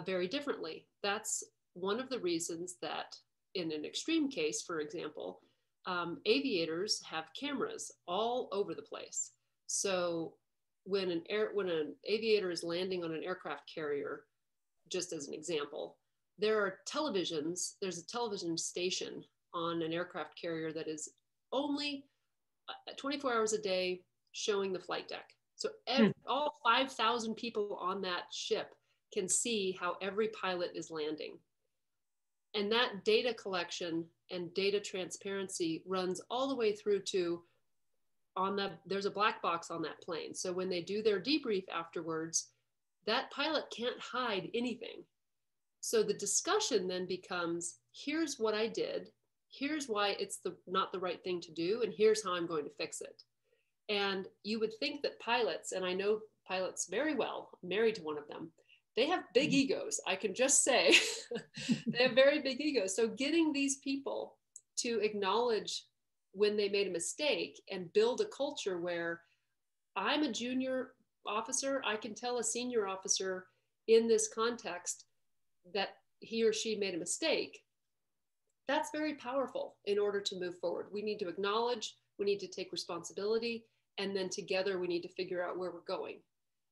very differently. That's one of the reasons that in an extreme case, for example, aviators have cameras all over the place. So when an aviator is landing on an aircraft carrier, just as an example, there's a television station on an aircraft carrier that is only 24 hours a day showing the flight deck. So all 5,000 people on that ship can see how every pilot is landing. And that data collection and data transparency runs all the way through to there's a black box on that plane. So when they do their debrief afterwards, that pilot can't hide anything. So the discussion then becomes, here's what I did, here's why it's not the right thing to do, and here's how I'm going to fix it. And you would think that pilots, and I know pilots very well, I'm married to one of them, they have big egos. I can just say they have very big egos. So getting these people to acknowledge when they made a mistake and build a culture where I'm a junior officer, I can tell a senior officer in this context that he or she made a mistake. That's very powerful in order to move forward. We need to acknowledge, we need to take responsibility, and then together we need to figure out where we're going.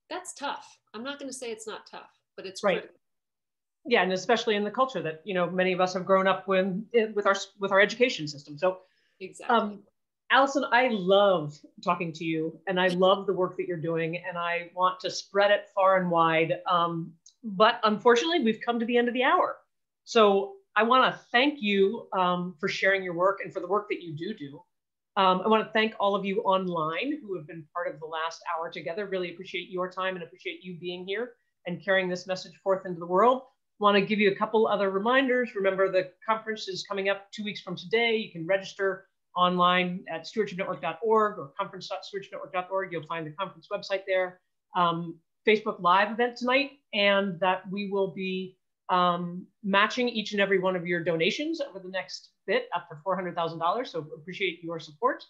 That's tough. I'm not going to say it's not tough, but it's critical. Yeah, and especially in the culture that many of us have grown up with our education system. So, exactly. Allison, I love talking to you, and I love the work that you're doing, and I want to spread it far and wide. But unfortunately, we've come to the end of the hour. So I want to thank you for sharing your work and for the work that you do. I want to thank all of you online who have been part of the last hour together. Really appreciate your time and appreciate you being here and carrying this message forth into the world. Want to give you a couple other reminders. Remember, the conference is coming up 2 weeks from today. You can register online at stewardshipnetwork.org or conference.stewardshipnetwork.org. You'll find the conference website there. Facebook Live event tonight, and that we will be matching each and every one of your donations over the next bit up to $400,000. So appreciate your support.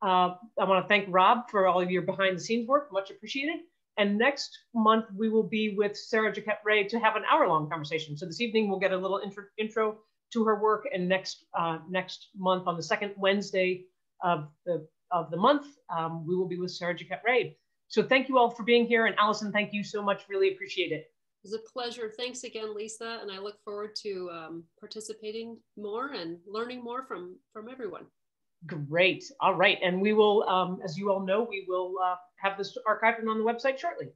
I want to thank Rob for all of your behind the scenes work, much appreciated. And next month, we will be with Sarah Jaquette Ray to have an hour-long conversation. So this evening, we'll get a little intro to her work, and next month, on the second Wednesday of the month, we will be with Sarah Jaquette Ray. So thank you all for being here, and Allison, thank you so much. Really appreciate it. It was a pleasure. Thanks again, Lisa, and I look forward to participating more and learning more from everyone. Great. All right, and we will, as you all know, we will have this archived and on the website shortly.